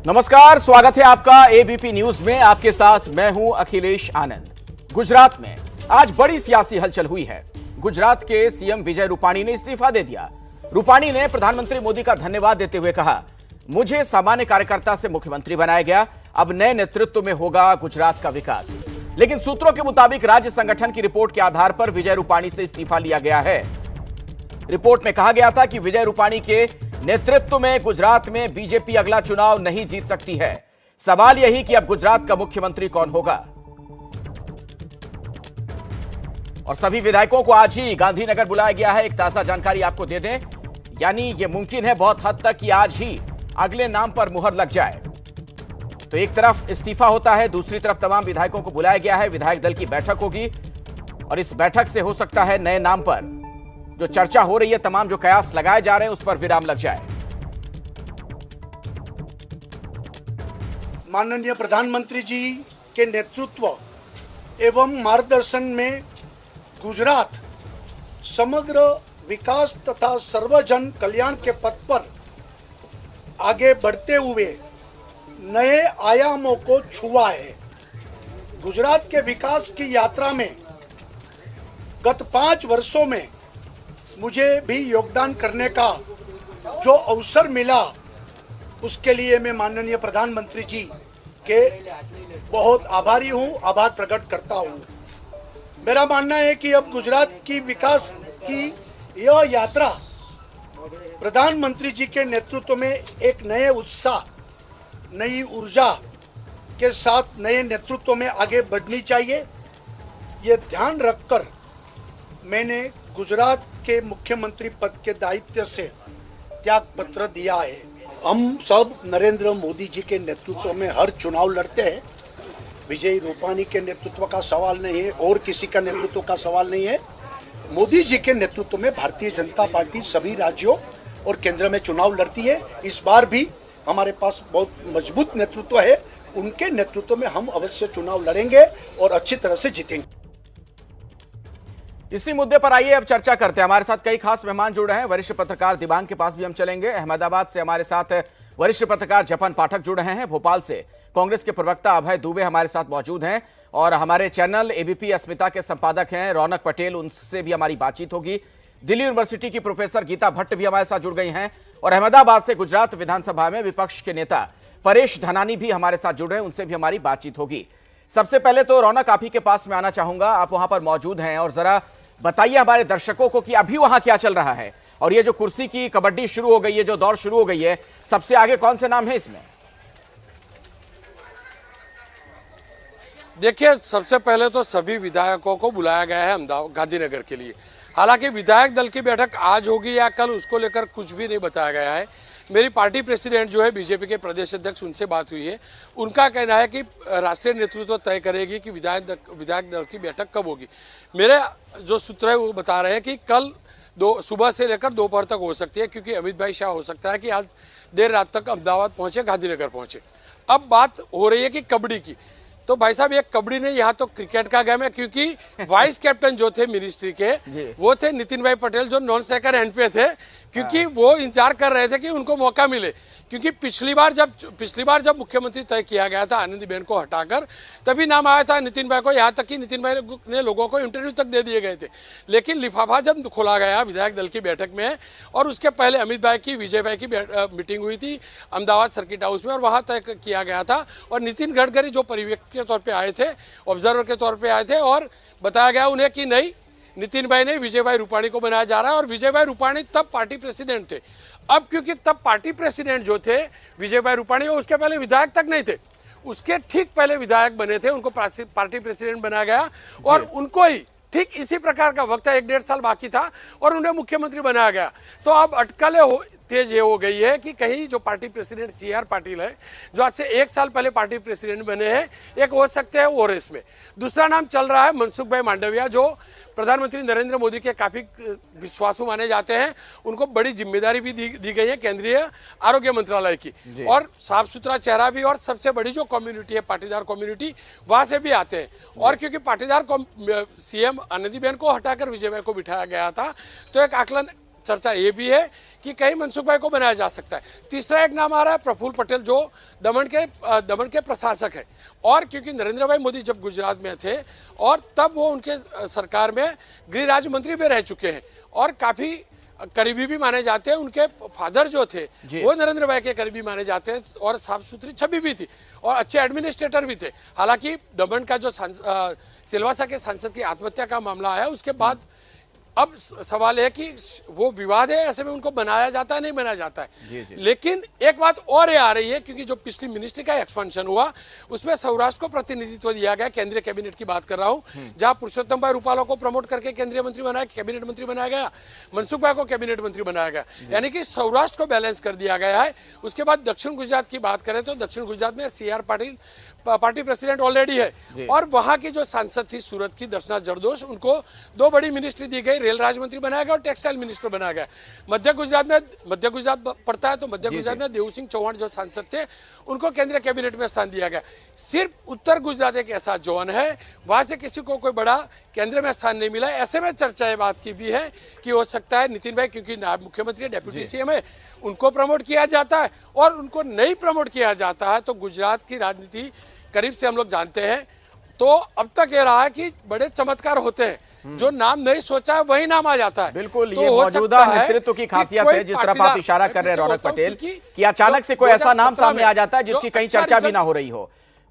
नमस्कार, स्वागत है आपका एबीपी न्यूज में। आपके साथ मैं हूं अखिलेश आनंद। गुजरात में आज बड़ी सियासी हलचल हुई है। गुजरात के सीएम विजय रूपाणी ने इस्तीफा दे दिया। रूपाणी ने प्रधानमंत्री मोदी का धन्यवाद देते हुए कहा, मुझे सामान्य कार्यकर्ता से मुख्यमंत्री बनाया गया, अब नए नेतृत्व में होगा गुजरात का विकास। लेकिन सूत्रों के मुताबिक राज्य संगठन की रिपोर्ट के आधार पर विजय रूपाणी से इस्तीफा लिया गया है। रिपोर्ट में कहा गया था कि विजय रूपाणी के नेतृत्व में गुजरात में बीजेपी अगला चुनाव नहीं जीत सकती है। सवाल यही कि अब गुजरात का मुख्यमंत्री कौन होगा। और सभी विधायकों को आज ही गांधीनगर बुलाया गया है। एक ताजा जानकारी आपको दे दें, यानी यह मुमकिन है बहुत हद तक कि आज ही अगले नाम पर मुहर लग जाए। तो एक तरफ इस्तीफा होता है, दूसरी तरफ तमाम विधायकों को बुलाया गया है। विधायक दल की बैठक होगी और इस बैठक से हो सकता है नए नाम पर जो चर्चा हो रही है, तमाम जो कयास लगाए जा रहे हैं, उस पर विराम लग जाए। माननीय प्रधानमंत्री जी के नेतृत्व एवं मार्गदर्शन में गुजरात समग्र विकास तथा सर्वजन कल्याण के पथ पर आगे बढ़ते हुए नए आयामों को छुआ है। गुजरात के विकास की यात्रा में गत 5 वर्षों में मुझे भी योगदान करने का जो अवसर मिला, उसके लिए मैं माननीय प्रधानमंत्री जी के बहुत आभारी हूं, आभार प्रकट करता हूं। मेरा मानना है कि अब गुजरात की विकास की यह यात्रा प्रधानमंत्री जी के नेतृत्व में एक नए उत्साह, नई ऊर्जा के साथ नए नेतृत्व में आगे बढ़नी चाहिए। ये ध्यान रखकर मैंने गुजरात के मुख्यमंत्री पद के दायित्व से त्याग पत्र दिया है। हम सब नरेंद्र मोदी जी के नेतृत्व में हर चुनाव लड़ते हैं। विजय रूपाणी के नेतृत्व का सवाल नहीं है और किसी का नेतृत्व का सवाल नहीं है। मोदी जी के नेतृत्व में भारतीय जनता पार्टी सभी राज्यों और केंद्र में चुनाव लड़ती है। इस बार भी हमारे पास बहुत मजबूत नेतृत्व है। उनके नेतृत्व में हम अवश्य चुनाव लड़ेंगे और अच्छी तरह से जीतेंगे। इसी मुद्दे पर आइए अब चर्चा करते हैं। हमारे साथ कई खास मेहमान जुड़ रहे हैं। वरिष्ठ पत्रकार दिबांग के पास भी हम चलेंगे। अहमदाबाद से हमारे साथ वरिष्ठ पत्रकार जपन पाठक जुड़ रहे हैं। भोपाल से कांग्रेस के प्रवक्ता अभय दुबे हमारे साथ मौजूद हैं और हमारे चैनल एबीपी अस्मिता के संपादक हैं रौनक पटेल, उनसे भी हमारी बातचीत होगी। दिल्ली यूनिवर्सिटी की प्रोफेसर गीता भट्ट भी हमारे साथ जुड़ गई हैं और अहमदाबाद से गुजरात विधानसभा में विपक्ष के नेता परेश धनानी भी हमारे साथ जुड़ रहे हैं, उनसे भी हमारी बातचीत होगी। सबसे पहले तो रौनक, आप ही के पास में आना चाहूंगा। आप वहां पर मौजूद हैं और जरा बताइए हमारे दर्शकों को कि अभी वहां क्या चल रहा है और ये जो कुर्सी की कबड्डी शुरू हो गई है, जो दौड़ शुरू हो गई है, सबसे आगे कौन से नाम है इसमें? देखिए, सबसे पहले तो सभी विधायकों को बुलाया गया है अहमदाबाद गांधीनगर के लिए। हालांकि विधायक दल की बैठक आज होगी या कल, उसको लेकर कुछ भी नहीं बताया गया है। मेरी पार्टी प्रेसिडेंट जो है बीजेपी के प्रदेश अध्यक्ष, उनसे बात हुई है। उनका कहना है कि राष्ट्रीय नेतृत्व तय करेगी कि विधायक दल की बैठक कब होगी। मेरे जो सूत्र है वो बता रहे हैं कि कल सुबह से लेकर दोपहर तक हो सकती है, क्योंकि अमित भाई शाह हो सकता है कि आज देर रात तक अहमदाबाद पहुंचे, गांधीनगर पहुंचे। अब बात हो रही है कि कबड्डी की। तो भाई साहब, ये कबड्डी नहीं, यहाँ तो क्रिकेट का गेम है, क्योंकि वाइस कैप्टन जो थे मिनिस्ट्री के वो थे नितिन भाई पटेल, जो नॉन सेकंड हैंड पे थे, क्योंकि वो इंतजार कर रहे थे कि उनको मौका मिले। क्योंकि पिछली बार जब मुख्यमंत्री तय किया गया था आनंदीबेन को हटाकर, तभी नाम आया था नितिन भाई को। यहाँ तक कि नितिन भाई ने लोगों को इंटरव्यू तक दे दिए गए थे। लेकिन लिफाफा जब खोला गया विधायक दल की बैठक में, और उसके पहले अमित भाई की, विजय भाई की मीटिंग हुई थी अहमदाबाद सर्किट हाउस में, और वहाँ तय किया गया था। और नितिन गडकरी जो पर्यवेक्षक के तौर पर आए थे, ऑब्जर्वर के तौर पर आए थे, और बताया गया उन्हें कि नहीं, नितिन भाई ने विजय भाई रूपाणी को बनाया जा रहा है। और विजय भाई रूपाणी तब पार्टी प्रेसिडेंट थे। अब क्योंकि तब पार्टी प्रेसिडेंट जो थे विजय भाई रूपाणी, वो उसके पहले विधायक तक नहीं थे, उसके ठीक पहले विधायक बने थे, उनको पार्टी प्रेसिडेंट बनाया गया। और उनको ही ठीक इसी प्रकार का वक्त है, 1-1.5 साल बाकी था, और उन्हें मुख्यमंत्री बनाया गया। तो अब अटकलें तेज ये हो गई है कि कहीं जो पार्टी प्रेसिडेंट CR पाटिल है, जो आज से 1 साल पहले पार्टी प्रेसिडेंट बने हैं, एक हो सकते हैं वो रेस में। दूसरा नाम चल रहा है मनसुख भाई मांडविया, जो प्रधानमंत्री नरेंद्र मोदी के काफी विश्वासु माने जाते हैं। उनको बड़ी जिम्मेदारी भी दी गई है केंद्रीय आरोग्य मंत्रालय की, और साफ सुथरा चेहरा भी, और सबसे बड़ी जो कम्युनिटी है पाटीदार कम्युनिटी, वहां से भी आते हैं। और क्योंकि पाटीदार CM आनंदीबेन को हटाकर विजय भाई को बिठाया गया था, तो एक आकलन चर्चा ये भी है कि कहीं मनसुख भाई को बनाया जा सकता है। तीसरा एक नाम आ रहा है प्रफुल्ल पटेल, जो दमन के प्रशासक है, और क्योंकि नरेंद्र भाई मोदी जब गुजरात में थे और तब वो उनके सरकार में गृह राज्य मंत्री भी रह चुके हैं और काफी करीबी भी माने जाते हैं। उनके फादर जो थे वो नरेंद्र भाई के करीबी माने जाते हैं और साफ सुथरी छवि भी थी और अच्छे एडमिनिस्ट्रेटर भी थे। हालांकि दमन का जो सिलवासा के सांसद की आत्महत्या का मामला आया उसके बाद अब सवाल है कि वो विवाद है, ऐसे में उनको बनाया जाता है नहीं बनाया जाता है। लेकिन एक बात और ये आ रही है, क्योंकि जो पिछली मिनिस्ट्री का एक्सपेंशन हुआ उसमें सौराष्ट्र को प्रतिनिधित्व दिया गया, केंद्रीय कैबिनेट की बात कर रहा हूं, जहां पुरुषोत्तम भाई रूपाला को प्रमोट करके केंद्रीय मंत्री बनाया, कैबिनेट मंत्री बनाया गया, मनसुख भाई को कैबिनेट मंत्री बनाया गया, यानी कि सौराष्ट्र को बैलेंस कर दिया गया है। उसके बाद दक्षिण गुजरात की बात करें तो दक्षिण गुजरात में CR Patil party president already है और वहां की जो सांसद थी सूरत की दर्शना जरदोश, उनको 2 बड़ी मिनिस्ट्री दी गई, रेल राज्य मंत्री बनाया गया और टेक्सटाइल मिनिस्टर बनाया गया। मध्य गुजरात पड़ता है तो मध्य गुजरात में देव सिंह चौहान जो सांसद थे उनको केंद्रीय कैबिनेट में स्थान दिया गया। सिर्फ उत्तर गुजरात एक ऐसा जोन है वहां से किसी को कोई बड़ा केंद्र में स्थान नहीं मिला। ऐसे में चर्चा ये बात की भी है कि हो सकता है नितिन भाई, क्योंकि नायब मुख्यमंत्री डेप्यूटी CM है, उनको प्रमोट किया जाता है और उनको नहीं प्रमोट किया जाता है तो गुजरात की राजनीति करीब से हम लोग जानते हैं। तो अब तक ये रहा है कि बड़े चमत्कार होते हैं, जो नाम नहीं सोचा है वही नाम आ जाता है। बिल्कुल, तो ये मौजूदा नेतृत्व की खासियत है, जिस तरफ आप इशारा कर रहे हैं रौनक पटेल, कि अचानक से कोई ऐसा नाम सामने आ जाता है जिसकी कहीं चर्चा भी ना हो रही हो।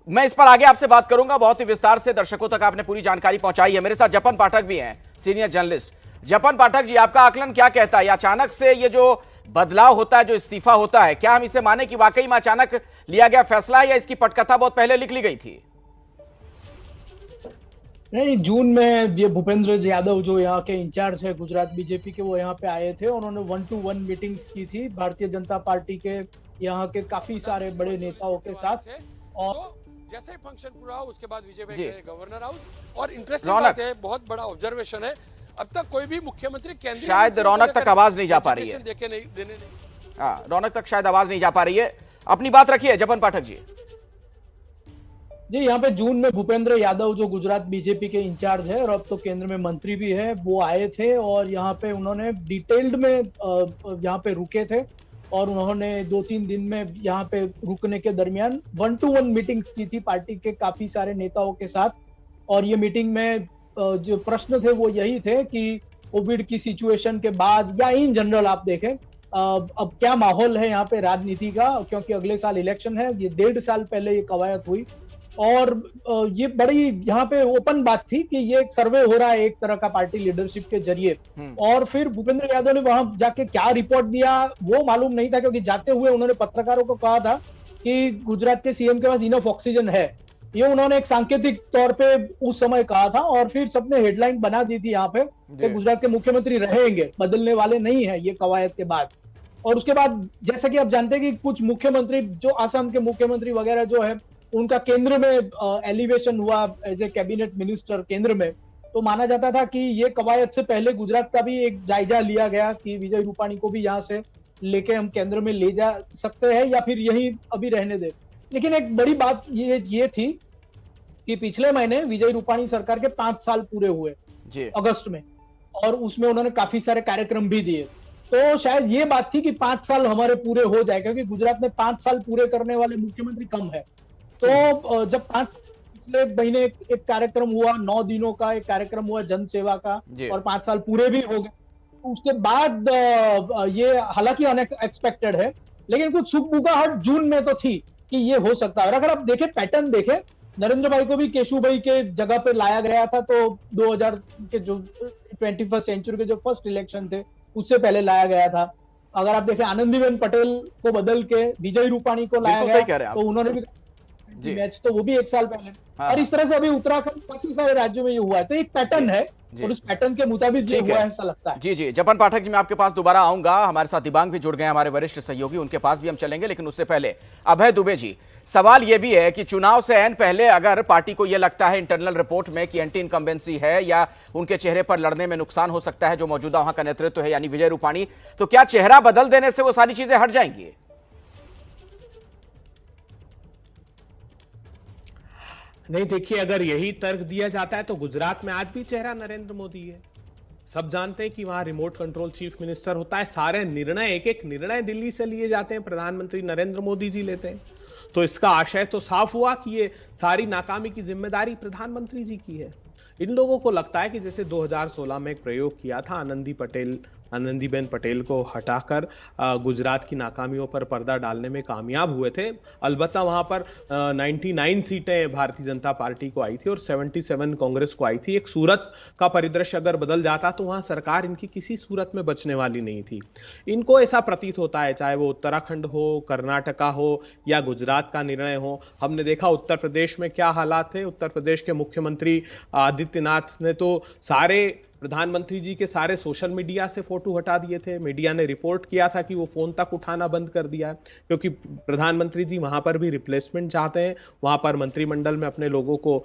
मैं इस पर आगे आपसे बात करूंगा, बहुत ही विस्तार से दर्शकों तक आपने पूरी जानकारी पहुंचाई है। मेरे साथ जपन पाठक भी हैं, सीनियर जर्नलिस्ट। जपन पाठक जी, आपका आकलन क्या कहता है, अचानक से ये जो बदलाव होता है, जो इस्तीफा होता है, क्या हम इसे माने कि वाकई में अचानक लिया गया फैसला है या इसकी पटकथा बहुत पहले लिख ली गई थी? नहीं, जून में ये भूपेंद्र यादव जो यहाँ के इंचार्ज है गुजरात बीजेपी के, वो यहाँ पे आए थे। उन्होंने 1-to-1 मीटिंग्स की थी भारतीय जनता पार्टी के यहाँ के काफी सारे बड़े नेताओं के साथ। और जैसे ही फंक्शन पूरा हुआ उसके बाद विजय भाई गए गवर्नर हाउस। और इंटरेस्टिंग बात है, बहुत बड़ा ऑब्जर्वेशन है, अब तक कोई भी मुख्यमंत्री केंद्रीय शायद रौनक तक आवाज नहीं जा पा रही है, देने रौनक तक शायद आवाज नहीं जा पा रही है। अपनी बात रखिए जपन पाठक जी। जी, यहाँ पे जून में भूपेंद्र यादव जो गुजरात बीजेपी के इंचार्ज है और अब तो केंद्र में मंत्री भी है, वो आए थे और यहाँ पे उन्होंने डिटेल्ड में यहाँ पे रुके थे और उन्होंने 2-3 दिन में यहाँ पे रुकने के दरमियान 1-to-1 मीटिंग्स की थी पार्टी के काफी सारे नेताओं के साथ। और ये मीटिंग में जो प्रश्न थे वो यही थे कि कोविड की सिचुएशन के बाद या इन जनरल आप देखें अब क्या माहौल है यहाँ पे राजनीति का, क्योंकि अगले साल इलेक्शन है। ये 1.5 साल पहले ये कवायद हुई और ये बड़ी यहाँ पे ओपन बात थी कि ये एक सर्वे हो रहा है एक तरह का पार्टी लीडरशिप के जरिए। और फिर भूपेंद्र यादव ने वहां जाके क्या रिपोर्ट दिया वो मालूम नहीं था, क्योंकि जाते हुए उन्होंने पत्रकारों को कहा था कि गुजरात के CM के पास इनफ ऑक्सीजन है, ये उन्होंने एक सांकेतिक तौर पे उस समय कहा था। और फिर सबने हेडलाइन बना दी थी यहाँ पे कि गुजरात के मुख्यमंत्री रहेंगे, बदलने वाले नहीं है ये कवायद के बाद। और उसके बाद जैसा कि आप जानते हैं कि कुछ मुख्यमंत्री जो आसाम के मुख्यमंत्री वगैरह जो है उनका केंद्र में एलिवेशन हुआ एज ए कैबिनेट मिनिस्टर केंद्र में, तो माना जाता था कि ये कवायद से पहले गुजरात का भी एक जायजा लिया गया कि विजय रूपाणी को भी यहाँ से लेके हम केंद्र में ले जा सकते हैं या फिर यही अभी रहने दे। लेकिन एक बड़ी बात ये थी कि पिछले महीने विजय रूपाणी सरकार के 5 साल पूरे हुए अगस्त में, और उसमें उन्होंने काफी सारे कार्यक्रम भी दिए। तो शायद ये बात थी कि 5 साल हमारे पूरे हो जाए, क्योंकि गुजरात में 5 साल पूरे करने वाले मुख्यमंत्री कम है। तो जब पिछले महीने एक कार्यक्रम हुआ, 9 दिनों का एक कार्यक्रम हुआ जन सेवा का, और 5 साल पूरे भी हो गए, तो उसके बाद ये हालांकि अनएक्सपेक्टेड है, लेकिन कुछ सुगबुगाहट जून में तो थी कि ये हो सकता है। और अगर आप देखें पैटर्न देखें, नरेंद्र भाई को भी केशु भाई के जगह पे लाया गया था, तो 2000 के जो 21st सेंचुरी के जो फर्स्ट इलेक्शन थे उससे पहले लाया गया था। अगर आप देखें आनंदीबेन पटेल को बदल के विजय रूपाणी को लाया गया, तो उन्होंने भी मैच, तो वो भी 1 साल पहले। और इस तरह से अभी उत्तराखंड काफी सारे राज्यों में ये हुआ है, तो एक पैटर्न है और उस पैटर्न के मुताबिक ये हुआ है ऐसा लगता है। जी जपन पाठक जी, मैं आपके पास दोबारा आऊंगा। हमारे साथ दिबांग भी जुड़ गए, हमारे वरिष्ठ सहयोगी, उनके पास भी हम चलेंगे, लेकिन उससे पहले अभय दुबे जी, सवाल यह भी है कि चुनाव से ऐन पहले अगर पार्टी को यह लगता है इंटरनल रिपोर्ट में कि एंटी इनकम्बेंसी है या उनके चेहरे पर लड़ने में नुकसान हो सकता है जो मौजूदा वहां का नेतृत्व है यानी विजय रूपाणी, तो क्या चेहरा बदल देने से वो सारी चीजें हट जाएंगी? नहीं, देखिए, अगर यही तर्क दिया जाता है तो गुजरात में आज भी चेहरा नरेंद्र मोदी है। सब जानते हैं कि वहां रिमोट कंट्रोल चीफ मिनिस्टर होता है, सारे निर्णय एक एक निर्णय दिल्ली से लिए जाते हैं, प्रधानमंत्री नरेंद्र मोदी जी लेते हैं। तो इसका आशय तो साफ हुआ कि ये सारी नाकामी की जिम्मेदारी प्रधानमंत्री जी की है। इन लोगों को लगता है कि जैसे 2016 में एक प्रयोग किया था, आनंदीबेन पटेल को हटाकर गुजरात की नाकामियों पर पर्दा डालने में कामयाब हुए थे। अलबत्ता वहां पर 99 सीटें भारतीय जनता पार्टी को आई थी और 77 कांग्रेस को आई थी। एक सूरत का परिदृश्य अगर बदल जाता तो वहां सरकार इनकी किसी सूरत में बचने वाली नहीं थी। इनको ऐसा प्रतीत होता है, चाहे वो उत्तराखंड हो, कर्नाटका हो या गुजरात का निर्णय हो। हमने देखा उत्तर प्रदेश में क्या हालात थे। उत्तर प्रदेश के मुख्यमंत्री आदित्यनाथ ने तो सारे प्रधानमंत्री जी के सारे सोशल मीडिया से फोटो हटा दिए थे। मीडिया ने रिपोर्ट किया था कि वो फोन तक उठाना बंद कर दिया है, क्योंकि प्रधानमंत्री जी वहां पर भी रिप्लेसमेंट चाहते हैं, वहां पर मंत्रिमंडल में अपने लोगों को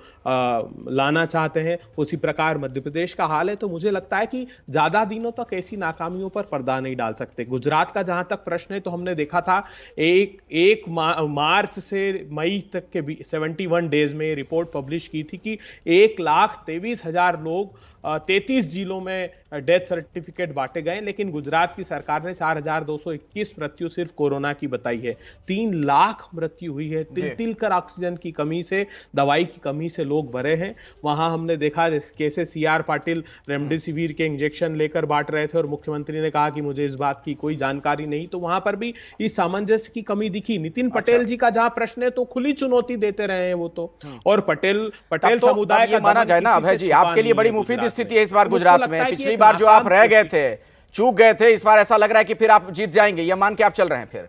लाना चाहते हैं। उसी प्रकार मध्य प्रदेश का हाल है। तो मुझे लगता है कि ज्यादा दिनों तक ऐसी नाकामियों पर पर्दा नहीं डाल सकते। गुजरात का जहां तक प्रश्न है, तो हमने देखा था एक मार्च से मई तक के 71 डेज में रिपोर्ट पब्लिश की थी कि 1,23,000 लोग 33 जिलों में डेथ सर्टिफिकेट बांटे गए, लेकिन गुजरात की सरकार ने 4,221 मृत्यु सिर्फ कोरोना की बताई है। 3 लाख मृत्यु हुई है। तिल कर ऑक्सीजन की कमी से, दवाई की कमी से लोग भरे हैं। वहां हमने देखा कैसे CR पाटिल रेमडेसिविर के इंजेक्शन लेकर बांट रहे थे और मुख्यमंत्री ने कहा कि मुझे इस बात की कोई जानकारी नहीं। तो वहां पर भी इस सामंजस्य की कमी दिखी। नितिन पटेल जी का जहां प्रश्न है, तो खुली चुनौती देते रहे हैं वो तो। और पटेल समुदाय का माना जाए ना अभय जी, आपके लिए बड़ी मुफीद स्थिति है इस बार गुजरात में। पिछली बार जो आप रह गए थे, चूक गए थे, इस बार ऐसा लग रहा है कि फिर आप जीत जाएंगे, यह मान के आप चल रहे हैं फिर?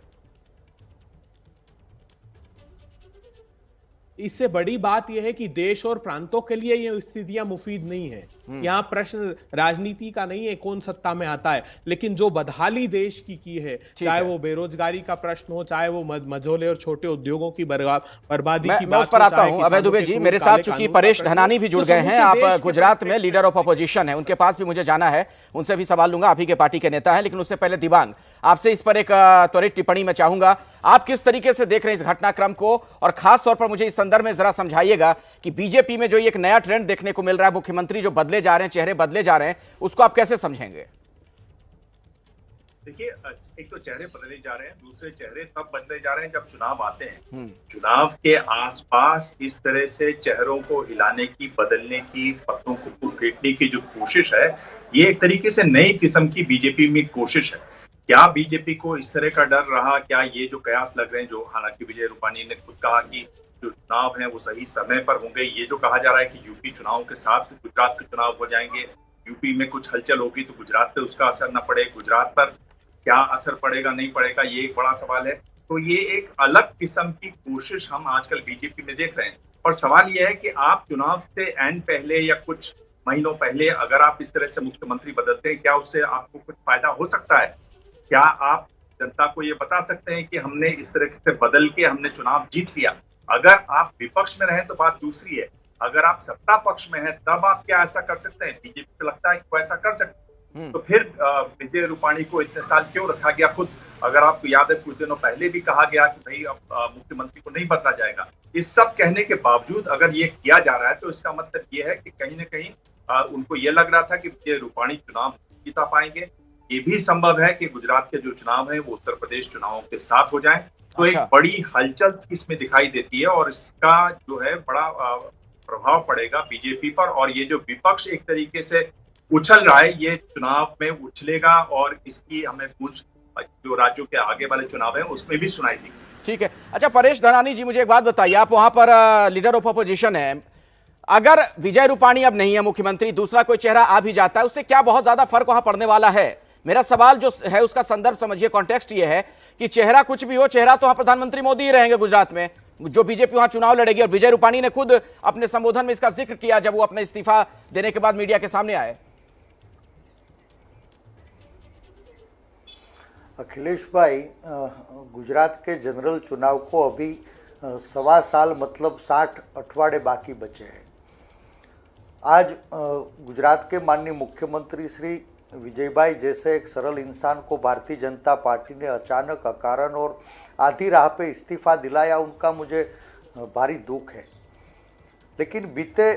इससे बड़ी बात यह है कि देश और प्रांतों के लिए ये स्थितियां मुफीद नहीं है। यहां प्रश्न राजनीति का नहीं है कौन सत्ता में आता है, लेकिन जो बदहाली देश की है, चाहे वो बेरोजगारी का प्रश्न हो, चाहे वो मझोले और छोटे उद्योगों की बर्बादी की मैं उस पर आता हूं। अभय दुबे जी, मेरे साथ चूंकि परेश धनानी भी जुड़ गए हैं, आप गुजरात में लीडर ऑफ अपोजिशन है, उनके पास भी मुझे जाना है, उनसे भी सवाल लूंगा, आप ही के पार्टी के नेता है। लेकिन उससे पहले दिबांग, आपसे इस पर एक त्वरित टिप्पणी मैं चाहूंगा। आप किस तरीके से देख रहे हैं इस घटनाक्रम को, और खास तौर पर मुझे इस संदर्भ में जरा समझाइएगा कि बीजेपी में जो एक नया ट्रेंड देखने को मिल रहा है, मुख्यमंत्री जो बदले जा रहे हैं, चेहरे बदले जा रहे हैं, उसको आप कैसे समझेंगे? देखिए, एक तो चेहरे बदले जा रहे हैं, दूसरे चेहरे तब बदले जा रहे हैं जब चुनाव आते हैं। चुनाव के आसपास इस तरह से चेहरों को हिलाने की, बदलने की, पत्तों को फेंकने की जो कोशिश है, ये एक तरीके से नई किस्म की बीजेपी में कोशिश है। क्या बीजेपी को इस तरह का डर रहा? क्या ये जो कयास लग रहे हैं, जो हालांकि विजय रूपानी ने खुद कहा कि जो चुनाव है वो सही समय पर होंगे, ये जो कहा जा रहा है कि यूपी चुनाव के साथ गुजरात के चुनाव हो जाएंगे, यूपी में कुछ हलचल होगी तो गुजरात पे उसका असर न पड़े, गुजरात पर क्या असर पड़ेगा नहीं पड़ेगा, ये एक बड़ा सवाल है। तो ये एक अलग किस्म की कोशिश हम आजकल बीजेपी में देख रहे हैं। और सवाल ये है कि आप चुनाव से एंड पहले या कुछ महीनों पहले अगर आप इस तरह से मुख्यमंत्री बदलते हैं, क्या उससे आपको कुछ फायदा हो सकता है? क्या आप जनता को ये बता सकते हैं कि हमने इस तरह से बदल के हमने चुनाव जीत लिया? अगर आप विपक्ष में रहें तो बात दूसरी है, अगर आप सत्ता पक्ष में हैं तब आप क्या ऐसा कर सकते हैं? बीजेपी को लगता है कि वो ऐसा कर सकते हैं, तो फिर विजय रूपाणी को इतने साल क्यों रखा गया? खुद अगर आपको याद है, कुछ दिनों पहले भी कहा गया कि भाई अब मुख्यमंत्री को नहीं बदला जाएगा। इस सब कहने के बावजूद अगर ये किया जा रहा है, तो इसका मतलब ये है कि कहीं ना कहीं उनको ये लग रहा था कि विजय रूपाणी चुनाव जीता पाएंगे। ये भी संभव है कि गुजरात के जो चुनाव है वो उत्तर प्रदेश चुनावों के साथ हो जाए। तो एक बड़ी हलचल इसमें दिखाई देती है और इसका जो है बड़ा प्रभाव पड़ेगा बीजेपी पर। और ये जो विपक्ष एक तरीके से उछल रहा है, ये चुनाव में उछलेगा और इसकी हमें कुछ जो राज्यों के आगे वाले चुनाव है उसमें भी सुनाई दी। ठीक है। अच्छा परेश धनानी जी, मुझे एक बात बताइए, आप वहां पर लीडर ऑफ अपोजिशन है, अगर विजय रूपाणी अब नहीं है मुख्यमंत्री, दूसरा कोई चेहरा आ भी जाता है, उससे क्या बहुत ज्यादा फर्क वहां पड़ने वाला है? मेरा सवाल जो है उसका संदर्भ समझिए, कॉन्टेक्स्ट ये है कि चेहरा कुछ भी हो, चेहरा तो वहां प्रधानमंत्री मोदी ही रहेंगे गुजरात में, जो बीजेपी वहां चुनाव लड़ेगी। और विजय रूपाणी ने खुद अपने संबोधन में इसका जिक्र किया जब वो अपने इस्तीफा देने के बाद मीडिया के सामने आए। अखिलेश भाई, गुजरात के जनरल चुनाव को अभी 1.25 साल मतलब 60 अठवाड़े बाकी बचे हैं। आज गुजरात के माननीय मुख्यमंत्री श्री विजयभाई जैसे एक सरल इंसान को भारतीय जनता पार्टी ने अचानक अकारण और आधी राह पे इस्तीफा दिलाया, उनका मुझे भारी दुख है। लेकिन बीते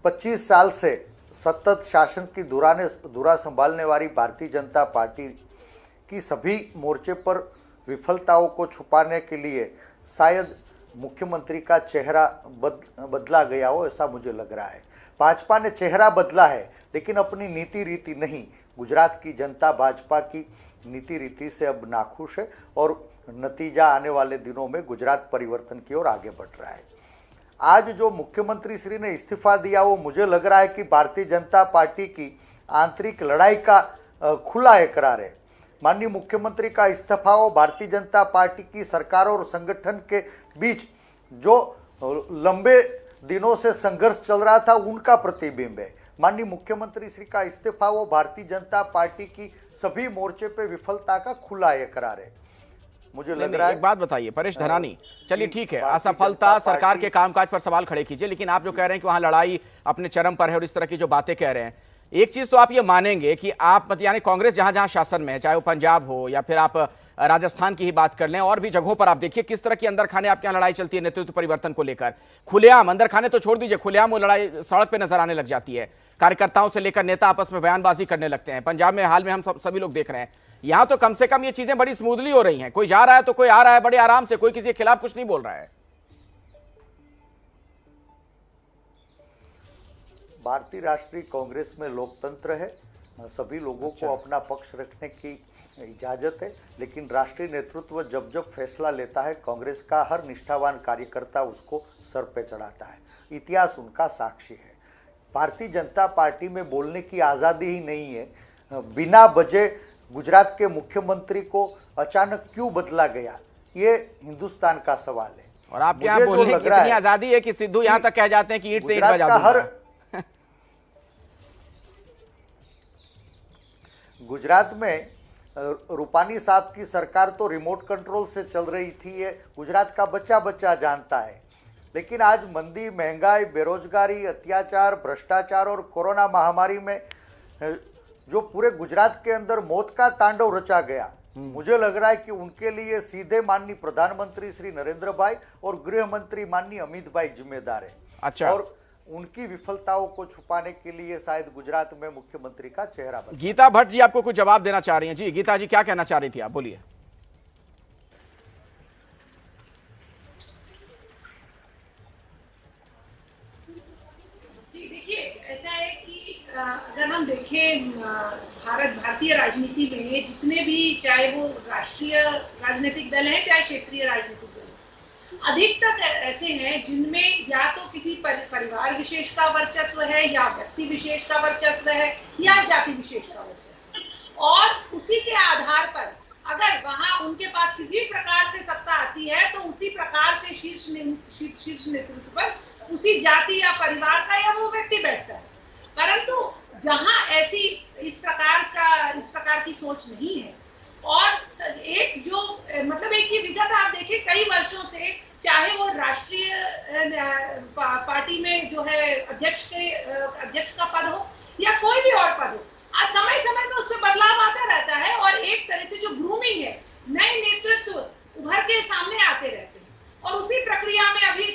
25 साल से सतत शासन की धुरा संभालने वाली भारतीय जनता पार्टी की सभी मोर्चे पर विफलताओं को छुपाने के लिए शायद मुख्यमंत्री का चेहरा बदला गया हो, ऐसा मुझे लग रहा है। भाजपा ने चेहरा बदला है लेकिन अपनी नीति रीति नहीं। गुजरात की जनता भाजपा की नीति रीति से अब नाखुश है और नतीजा आने वाले दिनों में गुजरात परिवर्तन की ओर आगे बढ़ रहा है। आज जो मुख्यमंत्री श्री ने इस्तीफा दिया वो मुझे लग रहा है कि भारतीय जनता पार्टी की आंतरिक लड़ाई का खुला इकरार है। माननीय मुख्यमंत्री का इस्तीफा हो भारतीय जनता पार्टी की सरकार और संगठन के बीच जो लंबे दिनों से संघर्ष चल रहा था उनका प्रतिबिंब है। माननीय मुख्यमंत्री श्री का इस्तीफा वो भारतीय जनता पार्टी की सभी मोर्चे पे विफलता का खुला इकरार है। मुझे लग रहा है। एक बात बताइए परेश धनानी, चलिए ठीक है, असफलता सरकार के कामकाज पर सवाल खड़े कीजिए, लेकिन आप जो कह रहे हैं कि वहां लड़ाई अपने चरम पर है और इस तरह की जो बातें कह रहे हैं, एक चीज तो आप ये मानेंगे कि आप यानी कांग्रेस जहां जहां शासन में है, चाहे वो पंजाब हो या फिर आप राजस्थान की ही बात कर लें और भी जगहों पर आप देखिए किस तरह की अंदर खाने आपके यहाँ लड़ाई चलती है नेतृत्व परिवर्तन को लेकर। खुलेआम अंदर खाने तो छोड़ दीजिए, खुलेआम वो लड़ाई सड़क पे नजर आने लग जाती है। कार्यकर्ताओं से लेकर नेता आपस में बयानबाजी करने लगते हैं। पंजाब में हाल में हम सभी लोग देख रहे हैं। यहां तो कम से कम ये चीजें बड़ी स्मूथली हो रही हैं, कोई जा रहा है तो कोई आ रहा है बड़े आराम से, कोई किसी के खिलाफ कुछ नहीं बोल रहा है। भारतीय राष्ट्रीय कांग्रेस में लोकतंत्र है, सभी लोगों को अपना पक्ष रखने की इजाजत है, लेकिन राष्ट्रीय नेतृत्व जब जब फैसला लेता है कांग्रेस का हर निष्ठावान कार्यकर्ता उसको सर पे चढ़ाता है। इतिहास उनका साक्षी है। भारतीय जनता पार्टी में बोलने की आज़ादी ही नहीं है। बिना वजह गुजरात के मुख्यमंत्री को अचानक क्यों बदला गया, ये हिंदुस्तान का सवाल है। और आप क्या बोलने की इतनी आजादी है कि सिद्धू यहां तक कह जाते हैं कि ईंट से ईंट बजा दूंगा। गुजरात में रूपानी साहब की सरकार तो रिमोट कंट्रोल से चल रही थी, ये गुजरात का बच्चा बच्चा जानता है। लेकिन आज मंदी, महंगाई, बेरोजगारी, अत्याचार, भ्रष्टाचार और कोरोना महामारी में जो पूरे गुजरात के अंदर मौत का तांडव रचा गया, मुझे लग रहा है कि उनके लिए सीधे माननीय प्रधानमंत्री श्री नरेंद्र भाई और गृह मंत्री माननीय अमित भाई जिम्मेदार है। अच्छा। और उनकी विफलताओं को छुपाने के लिए शायद गुजरात में मुख्यमंत्री का चेहरा बदला। गीता भट्ट जी आपको कुछ जवाब देना चाह रही हैं। जी गीता जी, क्या कहना चाह रही थी आप, बोलिए। जी देखिए, ऐसा है कि अगर हम देखें भारतीय राजनीति में जितने भी, चाहे वो राष्ट्रीय राजनीतिक दल है चाहे क्षेत्रीय राजनीतिक दल, अधिकतर ऐसे हैं जिनमें या तो किसी परिवार विशेष का वर्चस्व है, या व्यक्ति विशेष का वर्चस्व है, या जाति विशेष का वर्चस्व है। और उसी के आधार पर अगर वहां उनके पास किसी प्रकार से सत्ता आती है तो उसी प्रकार से शीर्ष नेतृत्व पर उसी जाति या परिवार का या वो व्यक्ति बैठता है। परंतु जहां ऐसी इस प्रकार की सोच नहीं है, और एक जो मतलब एक ही विगत आप देखिए कई वर्षों से, चाहे वो राष्ट्रीय पार्टी में जो है अध्यक्ष का पद हो या कोई भी और पद हो, आज समय समय पर उसमें बदलाव आता रहता है और एक तरह से जो ग्रूमिंग है, नए नेतृत्व उभर के सामने आते रहते हैं। और उसी प्रक्रिया में अभी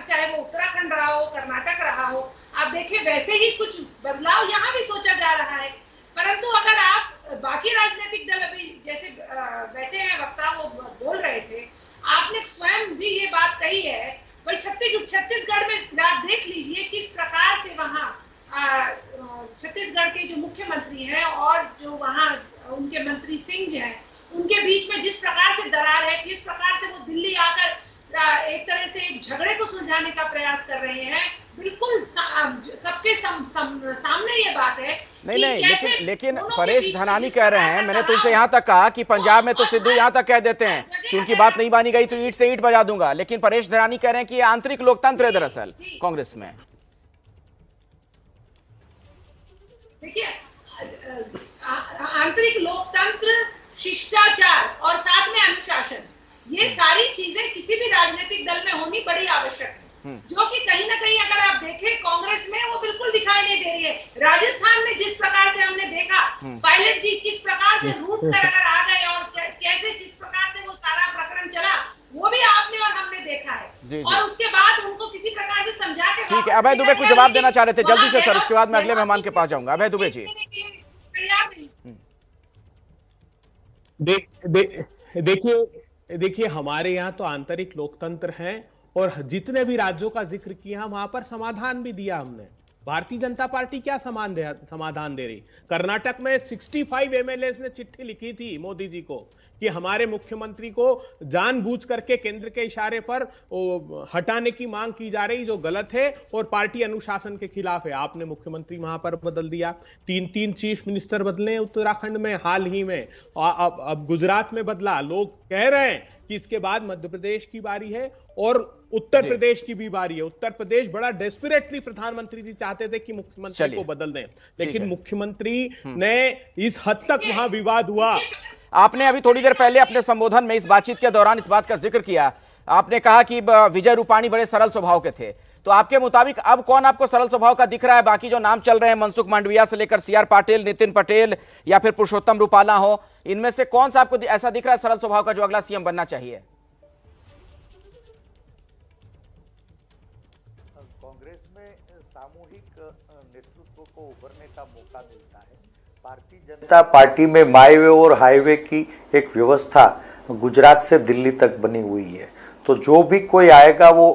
चाहे वो उत्तराखंड रहा हो, कर्नाटक रहा हो, आप देखें वैसे ही कुछ बदलाव यहाँ भी सोचा जा रहा है। परंतु अगर आप बाकी राजनीतिक दल अभी जैसे बैठे हैं वक्ता वो बोल रहे थे, आपने स्वयं भी ये बात कही है, भाई छत्तीसगढ़ में आप देख लीजिए किस प्रकार से वहाँ छत्तीसगढ़ के जो मुख्यमंत्री हैं और जो वहाँ उनके मंत्री सिंह हैं, उनके बीच में जिस प्रकार से दरार है, किस प्रकार से वो दिल्ली आकर एक तरह से एक झगड़े को सुलझाने का प्रयास कर रहे हैं। बिल्कुल सबके सामने ये बात है। नहीं, लेकिन परेश धनानी कह रहे हैं, मैंने तुमसे यहाँ तक कहा कि पंजाब में तो सिद्धू यहाँ तक कह देते हैं कि उनकी बात नहीं मानी गई तो ईंट से ईंट बजा दूंगा, लेकिन परेश धनानी कह रहे हैं कि ये आंतरिक लोकतंत्र है दरअसल कांग्रेस में। देखिए, आंतरिक लोकतंत्र, शिष्टाचार और साथ में अनुशासन, ये सारी चीजें किसी भी राजनीतिक दल में होनी बड़ी आवश्यक है, जो कि कहीं ना कहीं अगर आप देखें कांग्रेस में वो बिल्कुल दिखाई नहीं दे रही है। राजस्थान में जिस प्रकार से हमने देखा, पायलट जी किस प्रकार से रूट कर अगर आ गए और कैसे किस प्रकार से वो सारा प्रकरण चला, वो भी आपने और हमने देखा है। जी। और उसके बाद उनको किसी प्रकार से समझा के ठीक है, अभय दुबे कुछ जवाब देना चाह रहे थे जल्दी से सर, उसके बाद मैं अगले मेहमान के पास जाऊंगा। अभय दुबे जी। देखिए हमारे यहाँ तो आंतरिक लोकतंत्र है और जितने भी राज्यों का जिक्र किया वहां पर समाधान भी दिया हमने। भारतीय जनता पार्टी क्या समाधान दे रही? कर्नाटक में 65 एमएलए ने चिट्ठी लिखी थी मोदी जी को कि हमारे मुख्यमंत्री को जानबूझ करके केंद्र के इशारे पर हटाने की मांग की जा रही, जो गलत है और पार्टी अनुशासन के खिलाफ है। आपने मुख्यमंत्री वहां पर बदल दिया, तीन चीफ मिनिस्टर बदले उत्तराखंड में हाल ही में, अब गुजरात में बदला। लोग कह रहे हैं कि इसके बाद मध्य प्रदेश की बारी है और उत्तर प्रदेश की भी बारी है। उत्तर प्रदेश बड़ा डेस्परेटली प्रधानमंत्री जी चाहते थे कि मुख्यमंत्री को बदल दें, लेकिन मुख्यमंत्री ने इस हद तक वहां विवाद हुआ। आपने अभी थोड़ी देर पहले अपने संबोधन में इस बातचीत के दौरान इस बात का जिक्र किया, आपने कहा कि विजय रूपाणी बड़े सरल स्वभाव के थे, तो आपके मुताबिक अब कौन आपको सरल स्वभाव का दिख रहा है? बाकी जो नाम चल रहे हैं, मनसुख मांडविया से लेकर सीआर पाटिल, नितिन पटेल या फिर पुरुषोत्तम रूपाला हो, इनमें से कौन सा आपको ऐसा दिख रहा है सरल स्वभाव का जो अगला सीएम बनना चाहिए? कांग्रेस में सामूहिक नेतृत्व को उभरने का मौका मिलता है। भारतीय जनता पार्टी में माईवे और हाईवे की एक व्यवस्था गुजरात से दिल्ली तक बनी हुई है, तो जो भी कोई आएगा वो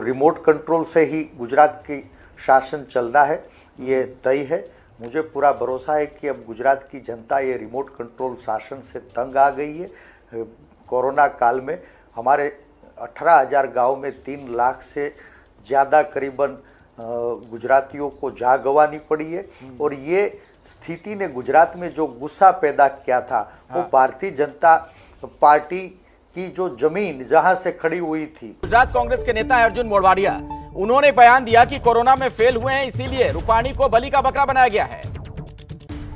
रिमोट कंट्रोल से ही गुजरात की शासन चलना है, ये तय है। मुझे पूरा भरोसा है कि अब गुजरात की जनता ये रिमोट कंट्रोल शासन से तंग आ गई है। कोरोना काल में हमारे 18,000 गांव में 3 लाख से ज़्यादा करीबन गुजरातियों को जान गंवानी पड़ी है, और ये स्थिति ने गुजरात में जो गुस्सा पैदा किया था वो भारतीय जनता पार्टी की जो जमीन जहां से खड़ी हुई थी। गुजरात कांग्रेस के नेता है अर्जुन मोढवाडिया, उन्होंने बयान दिया कि कोरोना में फेल हुए हैं, इसीलिए रूपाणी को बलि का बकरा बनाया गया है।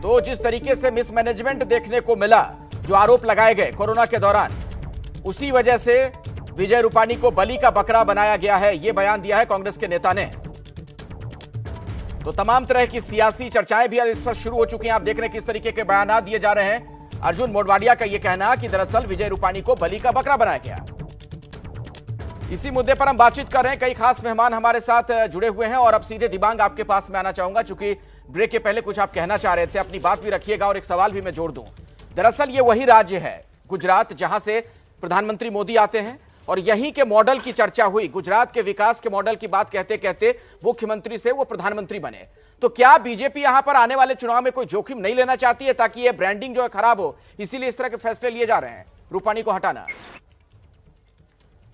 तो जिस तरीके से मिसमैनेजमेंट देखने को मिला, जो आरोप लगाए गए कोरोना के दौरान, उसी वजह से विजय रूपाणी को बलि का बकरा बनाया गया है, यह बयान दिया है कांग्रेस के नेता ने। तो तमाम तरह की सियासी चर्चाएं भी इस पर शुरू हो चुकी हैं। आप देख रहे हैं किस तरीके के बयान दिए जा रहे हैं। अर्जुन मोढवाडिया का यह कहना कि दरअसल विजय रूपाणी को बलि का बकरा बनाया गया। इसी मुद्दे पर हम बातचीत कर रहे हैं, कई खास मेहमान हमारे साथ जुड़े हुए हैं और अब सीधे दिबांग आपके पास में आना चाहूंगा, चूंकि ब्रेक के पहले कुछ आप कहना चाह रहे थे, अपनी बात भी रखिएगा और एक सवाल भी मैं जोड़ दूं। दरअसल ये वही राज्य है गुजरात जहां से प्रधानमंत्री मोदी आते हैं और यहीं के मॉडल की चर्चा हुई। गुजरात के विकास के मॉडल की बात कहते कहते मुख्यमंत्री से वो प्रधानमंत्री बने। तो क्या बीजेपी यहां पर आने वाले चुनाव में कोई जोखिम नहीं लेना चाहती है ताकि ये ब्रांडिंग जो है खराब हो, इसीलिए इस तरह के फैसले लिए जा रहे हैं रूपाणी को हटाना?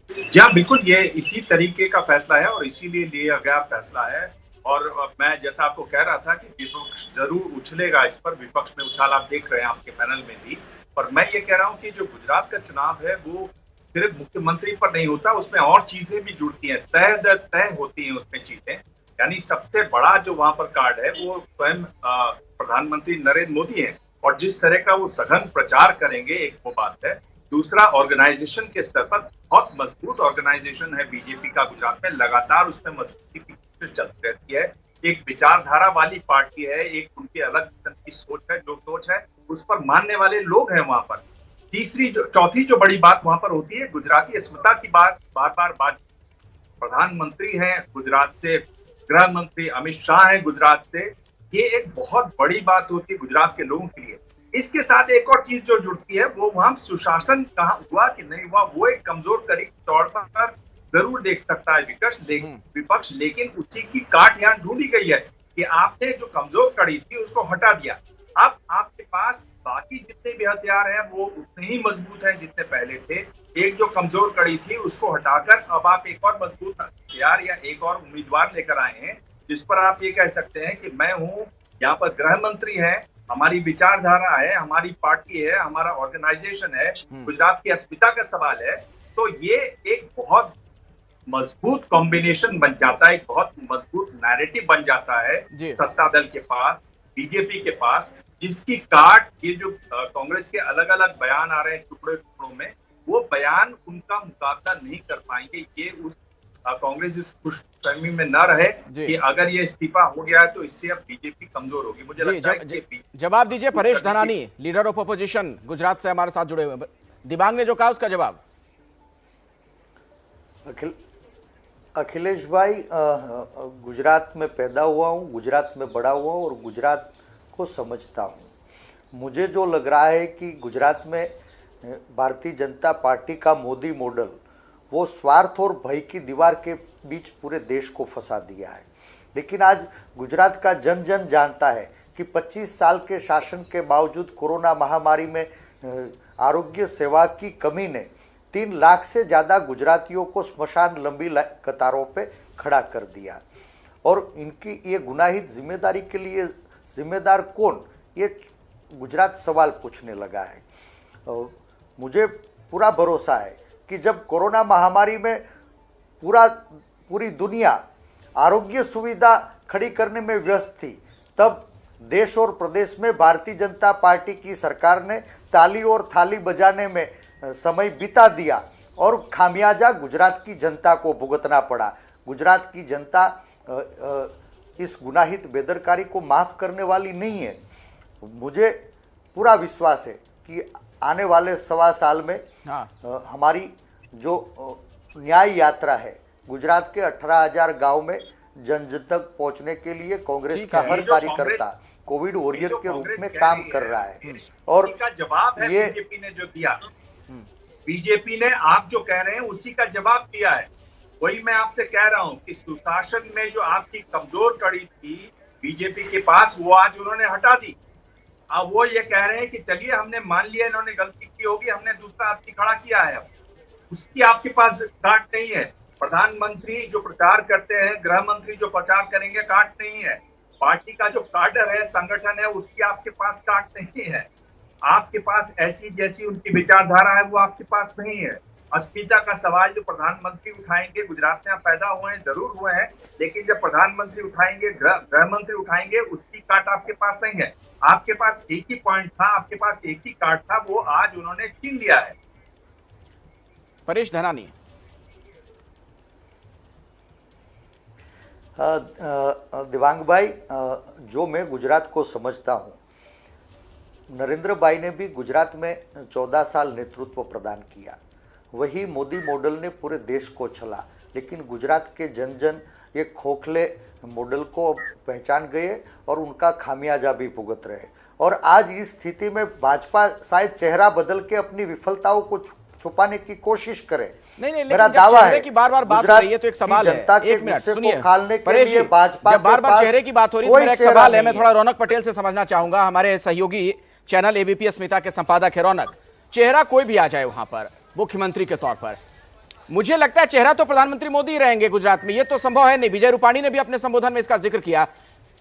हाँ बिल्कुल, ये इसी तरीके का फैसला है और इसीलिए लिया गया फैसला है। और मैं जैसा आपको कह रहा था कि विपक्ष जरूर उछलेगा इस पर, विपक्ष में उछाल आप देख रहे हैं आपके पैनल में भी। और मैं ये कह रहा हूँ कि जो गुजरात का चुनाव है वो सिर्फ मुख्यमंत्री पर नहीं होता, उसमें और चीजें भी जुड़ती हैं, तय होती हैं उसमें चीजें। यानी सबसे बड़ा जो वहां पर कार्ड है वो स्वयं प्रधानमंत्री नरेंद्र मोदी है, और जिस तरह का वो सघन प्रचार करेंगे, एक वो बात है। दूसरा, ऑर्गेनाइजेशन के स्तर पर बहुत मजबूत ऑर्गेनाइजेशन है बीजेपी का गुजरात में, लगातार उसमें मजबूती की कोशिश चलती रहती है। एक विचारधारा वाली पार्टी है, एक उनकी अलग किस्म की सोच है, जो सोच है उस पर मानने वाले लोग हैं वहां पर। चौथी जो बड़ी बात वहां पर होती है, गुजराती अस्मिता की बात बात प्रधानमंत्री हैं गुजरात से, गृह मंत्री अमित शाह हैं गुजरात से, ये एक बहुत बड़ी बात होती है गुजरात के लोगों के लिए। इसके साथ एक और चीज जो जुड़ती है वो वहां सुशासन कहाँ हुआ कि नहीं हुआ, वो एक कमजोर कड़ी के तौर पर जरूर देख सकता है विपक्ष, लेकिन उसी की काट यहाँ ढूंढी गई है कि आपने जो कमजोर कड़ी थी उसको हटा दिया। अब आपके पास बाकी जितने भी हथियार हैं वो उतने ही मजबूत हैं जितने पहले थे। एक जो कमजोर कड़ी थी उसको हटाकर अब आप एक और मजबूत हथियार या एक और उम्मीदवार लेकर आए हैं, जिस पर आप ये कह सकते हैं कि मैं हूँ, यहाँ पर गृह मंत्री है, हमारी विचारधारा है, हमारी पार्टी है, हमारा ऑर्गेनाइजेशन है, गुजरात की अस्मिता का सवाल है। तो ये एक बहुत मजबूत कॉम्बिनेशन बन जाता है, एक बहुत मजबूत नैरेटिव बन जाता है सत्ता दल के पास, बीजेपी के पास, जिसकी काट ये जो कांग्रेस के अलग अलग बयान आ रहे हैं टुकड़ों में, वो बयान उनका मुकाबला नहीं कर पाएंगे। ये उस कांग्रेस इस खुशफहमी में न रहे कि अगर ये इस्तीफा हो गया है तो इससे अब बीजेपी कमजोर होगी। मुझे लगता है कि जवाब दीजिए Paresh Dhanani, leader of opposition Gujarat से हमारे साथ जुड़े हुए। दिबांग ने जो कहा उसका जवाब। अखिलेश भाई, गुजरात में पैदा हुआ हूँ, गुजरात में बड़ा हुआ हूँ और गुजरात को समझता हूँ। मुझे जो लग रहा है कि गुजरात में भारतीय जनता पार्टी का मोदी मॉडल वो स्वार्थ और भय की दीवार के बीच पूरे देश को फंसा दिया है। लेकिन आज गुजरात का जन जन जानता है कि 25 साल के शासन के बावजूद कोरोना महामारी में आरोग्य सेवा की कमी ने 3 लाख से ज़्यादा गुजरातियों को स्मशान लंबी कतारों पे खड़ा कर दिया। और इनकी ये गुनाहित जिम्मेदारी के लिए जिम्मेदार कौन, ये गुजरात सवाल पूछने लगा है। मुझे पूरा भरोसा है कि जब कोरोना महामारी में पूरी दुनिया आरोग्य सुविधा खड़ी करने में व्यस्त थी, तब देश और प्रदेश में भारतीय जनता पार्टी की सरकार ने ताली और थाली बजाने में समय बिता दिया और खामियाजा गुजरात की जनता को भुगतना पड़ा। गुजरात की जनता इस गुनाहित बेदरकारी को माफ़ करने वाली नहीं है। मुझे पूरा विश्वास है कि आने वाले 1.25 साल में हमारी जो न्याय यात्रा है गुजरात के 18,000 गांव में जन जन तक पहुंचने के लिए कांग्रेस का हर कार्यकर्ता कोविड वॉरियर के रूप में काम कर रहा है। और का जवाब है ये बीजेपी ने जो दिया, बीजेपी ने आप जो कह रहे हैं उसी का जवाब दिया है। वही मैं आपसे कह रहा हूं कि सुशासन में जो आपकी कमजोर कड़ी थी बीजेपी के पास, वो आज उन्होंने हटा दी। अब वो ये कह रहे हैं कि चलिए हमने मान लिया इन्होंने गलती की होगी, हमने दूसरा आदमी खड़ा किया है। अब उसकी आपके पास काट नहीं है। प्रधानमंत्री जो प्रचार करते हैं, गृह मंत्री जो प्रचार करेंगे, काट नहीं है। पार्टी का जो काडर है, संगठन है, उसकी आपके पास काट नहीं है। आपके पास ऐसी जैसी उनकी विचारधारा है वो आपके पास नहीं है। अस्मिता का सवाल जो प्रधानमंत्री उठाएंगे, गुजरात में आप पैदा हुए हैं, जरूर हुए हैं, लेकिन जब प्रधानमंत्री उठाएंगे, गृह मंत्री उठाएंगे, उसकी काट आपके पास नहीं है। आपके पास एक ही पॉइंट था, आपके पास एक ही कार्ड था, वो आज उन्होंने छीन लिया है। परेश धनानी, दिवांग भाई, जो मैं गुजरात को समझता हूँ, नरेंद्र भाई ने भी गुजरात में 14 साल नेतृत्व प्रदान किया। वही मोदी मॉडल ने पूरे देश को चला, लेकिन गुजरात के जन जन ये खोखले मॉडल को पहचान गए और उनका खामियाजा भी भुगत रहे। और आज इस स्थिति में भाजपा शायद चेहरा बदल के अपनी विफलताओं को छुपाने की कोशिश करे। नहीं, मेरा दावा है कि बार-बार बात हो रही है तो एक सवाल है, एक मिनट सुनिए परेश जी, जब बार-बार चेहरे की बात हो रही है तो मेरा एक सवाल है, मैं थोड़ा रौनक पटेल से समझना चाहूंगा, हमारे सहयोगी चैनल एबीपी अस्मिता के संपादक है रौनक। चेहरा कोई भी आ जाए वहां पर मुख्यमंत्री के तौर पर, मुझे लगता है चेहरा तो प्रधानमंत्री मोदी रहेंगे गुजरात में। ये तो संभव है नहीं। विजय रूपाणी ने भी अपने संबोधन में इसका जिक्र किया,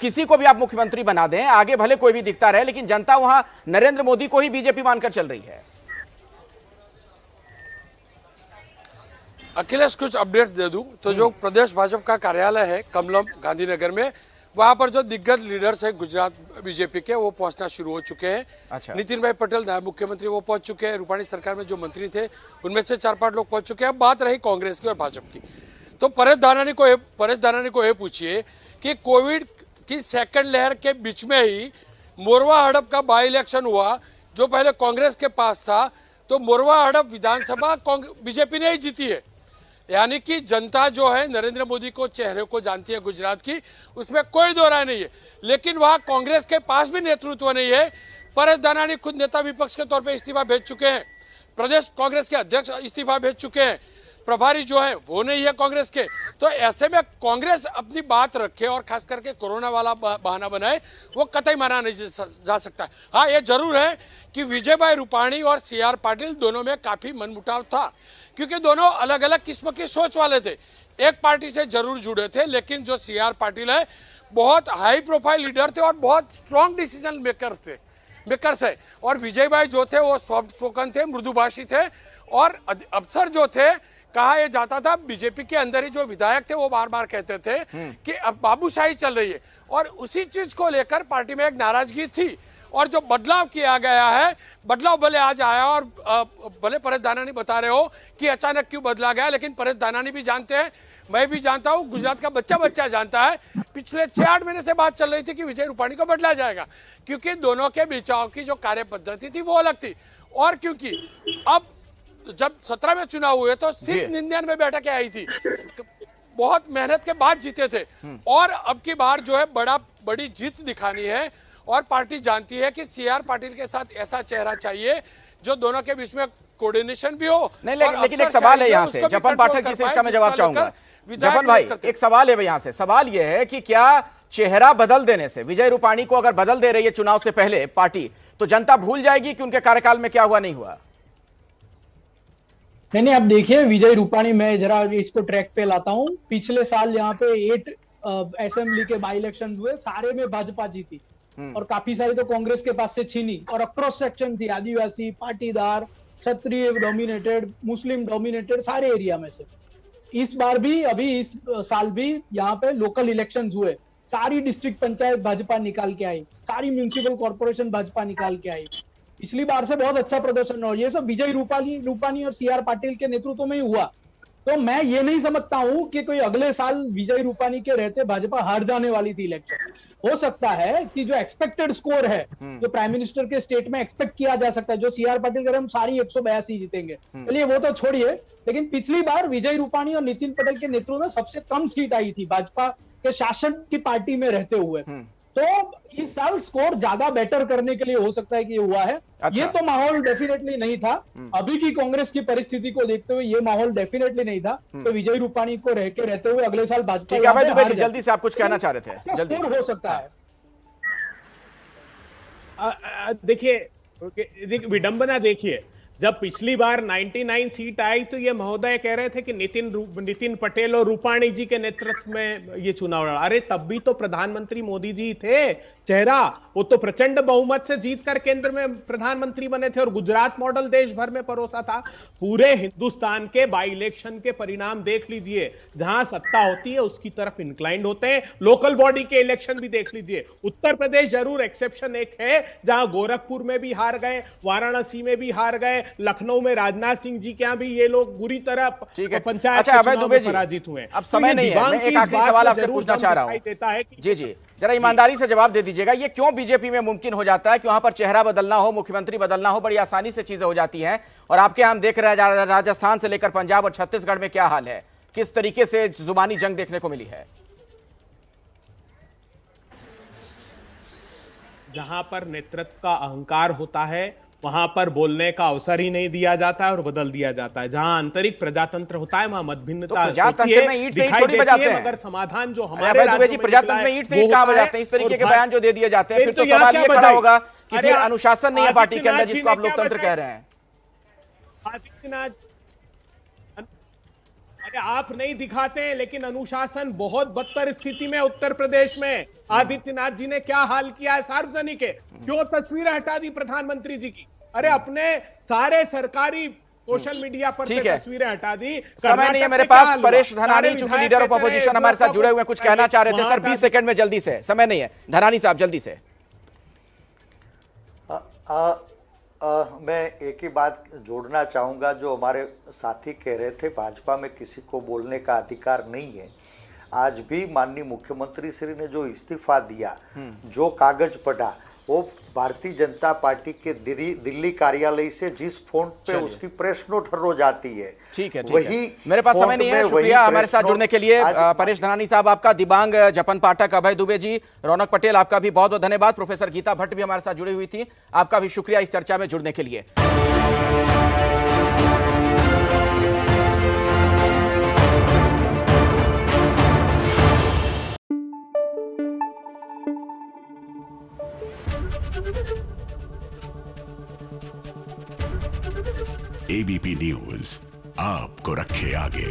किसी को भी आप मुख्यमंत्री बना दें, आगे भले कोई भी दिखता रहे, लेकिन जनता वहां नरेंद्र मोदी को ही बीजेपी मानकर चल रही है। अखिलेश, कुछ अपडेट्स दे दूं तो जो प्रदेश भाजपा का कार्यालय है कमलम गांधीनगर में, वहां पर जो दिग्गज लीडर्स है गुजरात बीजेपी के, वो पहुंचना शुरू हो चुके हैं। अच्छा। नितिन भाई पटेल नायब मुख्यमंत्री वो पहुंच चुके हैं। रूपाणी सरकार में जो मंत्री थे उनमें से 4-5 लोग पहुंच चुके हैं। अब बात रही कांग्रेस की और भाजपा की, तो परेश दानानी को ये पूछिए कि कोविड की सेकंड लहर के बीच में ही मोरवा हड़प का बाई इलेक्शन हुआ, जो पहले कांग्रेस के पास था, तो मोरवा हड़प विधानसभा बीजेपी ने ही जीती है। यानी कि जनता जो है नरेंद्र मोदी को चेहरे को जानती है गुजरात की, उसमें कोई दो राय नहीं है। लेकिन वहां कांग्रेस के पास भी नेतृत्व नहीं है। परेश दानानी खुद नेता विपक्ष के तौर पे इस्तीफा भेज चुके हैं, प्रदेश कांग्रेस के अध्यक्ष इस्तीफा भेज चुके हैं, प्रभारी जो है वो नहीं है कांग्रेस के। तो ऐसे में कांग्रेस अपनी बात रखे और खास करके कोरोना वाला बहाना बनाए, वो कतई माना नहीं जा सकता। हाँ, ये जरूर है कि विजय भाई रूपाणी और CR पाटिल दोनों में काफी मनमुटाव था, क्योंकि दोनों अलग अलग किस्म की सोच वाले थे। एक पार्टी से जरूर जुड़े थे, लेकिन जो CR पाटिल है बहुत हाई प्रोफाइल लीडर थे और बहुत स्ट्रॉन्ग डिसीजन मेकर्स है। और विजय भाई जो थे वो सॉफ्ट स्पोकन थे, मृदुभाषी थे। और अफसर जो थे, कहा यह जाता था, बीजेपी के अंदर ही जो विधायक थे वो बार बार कहते थे कि अब बाबूशाही चल रही है, और उसी चीज को लेकर पार्टी में एक नाराजगी थी। और जो बदलाव किया गया है, बदलाव भले आज आया, और भले परेश दानानी बता रहे हो कि अचानक क्यों बदला गया, लेकिन परेश दानानी भी जानते हैं, मैं भी जानता हूं, गुजरात का बच्चा जानता है। पिछले 6-8 महीने से बात चल रही थी कि विजय रूपाणी को बदला जाएगा, क्योंकि दोनों के बिचाव की जो कार्य पद्धति थी वो अलग थी। और क्योंकि अब जब 17 में चुनाव हुए तो सिर्फ 99 बैठकें आई थी, बहुत मेहनत के बाद जीते थे और अब की बार जो है बड़ी जीत दिखानी है और पार्टी जानती है कि सीआर पाटिल के साथ ऐसा चेहरा चाहिए जो दोनों के बीच में कोऑर्डिनेशन भी हो। नहीं, लेकिन एक सवाल है यहाँ से जपन पाठक जी से, इसका मैं जवाब चाहूंगा। जपन भाई, एक सवाल है यहाँ से, सवाल यह है कि क्या चेहरा बदल देने से, विजय रूपाणी को अगर बदल दे रही है चुनाव से पहले पार्टी, तो जनता भूल जाएगी कि उनके कार्यकाल में क्या हुआ नहीं हुआ? नहीं, आप देखिए विजय रूपाणी, मैं जरा इसको ट्रैक पे लाता हूं। पिछले साल यहाँ पे 8 असेंबली के बाई इलेक्शन हुए, सारे में भाजपा जीती और काफी सारी तो कांग्रेस के पास से छीनी और अक्रॉस सेक्शन थी, आदिवासी, पाटीदार, क्षत्रिय डोमिनेटेड, मुस्लिम डोमिनेटेड, सारे एरिया में से। इस बार भी, अभी इस साल भी यहाँ पे लोकल इलेक्शंस हुए, सारी डिस्ट्रिक्ट पंचायत भाजपा निकाल के आई, सारी म्युनिसिपल कॉर्पोरेशन भाजपा निकाल के आई। पिछली बार से बहुत अच्छा प्रदर्शन और ये सब विजय रूपाणी और सीआर पाटिल के नेतृत्व में ही हुआ। तो मैं ये नहीं समझता हूं कि कोई अगले साल विजय रूपाणी के रहते भाजपा हार जाने वाली थी इलेक्शन। हो सकता है कि जो एक्सपेक्टेड स्कोर है, जो प्राइम मिनिस्टर के स्टेट में एक्सपेक्ट किया जा सकता है, जो सीआर पाटिल कह रहे हम सारी 182 जीतेंगे, चलिए वो तो छोड़िए, लेकिन पिछली बार विजय रूपाणी और नितिन पटेल के नेतृत्व में सबसे कम सीट आई थी भाजपा के शासन की पार्टी में रहते हुए। तो इस साल स्कोर ज्यादा बेटर करने के लिए हो सकता है कि ये हुआ है। अच्छा। ये तो माहौल डेफिनेटली नहीं था, अभी की कांग्रेस की परिस्थिति को देखते हुए ये माहौल डेफिनेटली नहीं था। तो विजय रूपाणी को रहते हुए अगले साल भाजपा, जल्दी से आप कुछ कहना चाह रहे थे, जल्दी हो सकता है। देखिए विडंबना देखिए, जब पिछली बार 99 सीट आई तो ये महोदय कह रहे थे कि नितिन पटेल और रूपाणी जी के नेतृत्व में ये चुनाव लड़ा। अरे तब भी तो प्रधानमंत्री मोदी जी थे चेहरा, वो तो प्रचंड बहुमत से जीतकर केंद्र में प्रधानमंत्री बने थे और गुजरात मॉडल देश भर में परोसा था। पूरे हिंदुस्तान के बाई इलेक्शन के परिणाम देख लीजिए, जहां सत्ता होती है उसकी तरफ इंक्लाइंड होते हैं। लोकल बॉडी के इलेक्शन भी देख लीजिए, उत्तर प्रदेश जरूर एक्सेप्शन एक है, जहां गोरखपुर में भी हार गए, वाराणसी में भी हार गए, लखनऊ में राजनाथ सिंह जी के यहाँ भी ये लोग बुरी तरह पंचायत में पराजित हुए। अब समय नहीं है, मैं एक आखिरी सवाल आपसे पूछना चाह रहा हूं। जी, जरा ईमानदारी से जवाब दे दीजिएगा, ये क्यों बीजेपी में मुमकिन हो जाता है कि वहां पर चेहरा बदलना हो, मुख्यमंत्री बदलना हो, बड़ी आसानी से चीजें हो जाती हैं, और आपके हम देख रहे हैं राजस्थान से लेकर पंजाब और छत्तीसगढ़ में क्या हाल है, किस तरीके से जुबानी जंग देखने को मिली है? जहां पर नेतृत्व का अहंकार होता है वहां पर बोलने का अवसर ही नहीं दिया जाता है और बदल दिया जाता है। जहां आंतरिक प्रजातंत्र होता है वहां मतभिन्नता होती है, मगर समाधान जो हमारे प्रजातंत्र में ईंट से ईंट कहां बजाते हैं? इस तरीके के बयान जो दे दिए जाते हैं, फिर तो सवाल ये खड़ा होगा कि फिर अनुशासन नहीं है पार्टी के अंदर, जिसको आप लोकतंत्र कह रहे हैं। आदित्यनाथ, अरे आप नहीं दिखाते हैं, लेकिन अनुशासन बहुत बदतर स्थिति में उत्तर प्रदेश में। आदित्यनाथ जी ने क्या हाल किया है सार्वजनिक है, क्यों तस्वीरें हटा दी प्रधानमंत्री जी की? अरे अपने सारे सरकारी सोशल मीडिया पर तस्वीरें हटा दी। समय नहीं है मेरे पास। परेश धनानी चूंकि लीडर ऑफ अपोजिशन हमारे साथ जुड़े हुए, कुछ कहना चाह रहे थे सर, 20 सेकंड में जल्दी से, समय नहीं है। धनानी साहब जल्दी से। मैं एक ही बात जोड़ना चाहूँगा, जो हमारे साथी कह रहे थे भाजपा में किसी को बोलने का अधिकार नहीं है। आज भी माननीय मुख्यमंत्री श्री ने जो इस्तीफा दिया, जो कागज पढ़ा, वो भारतीय जनता पार्टी के दिल्ली कार्यालय से जिस फोन पे उसकी प्रेस नोट हर रोज आती है, ठीक है, वही मेरे पास समय नहीं है। शुक्रिया हमारे साथ जुड़ने के लिए परेश धनानी साहब आपका, दिबांग, जपन पाठक, अभय दुबे जी, रौनक पटेल आपका भी बहुत बहुत धन्यवाद। प्रोफेसर गीता भट्ट भी हमारे साथ जुड़ी हुई थी, आपका भी शुक्रिया इस चर्चा में जुड़ने के लिए। एबीपी न्यूज आपको रखे आगे।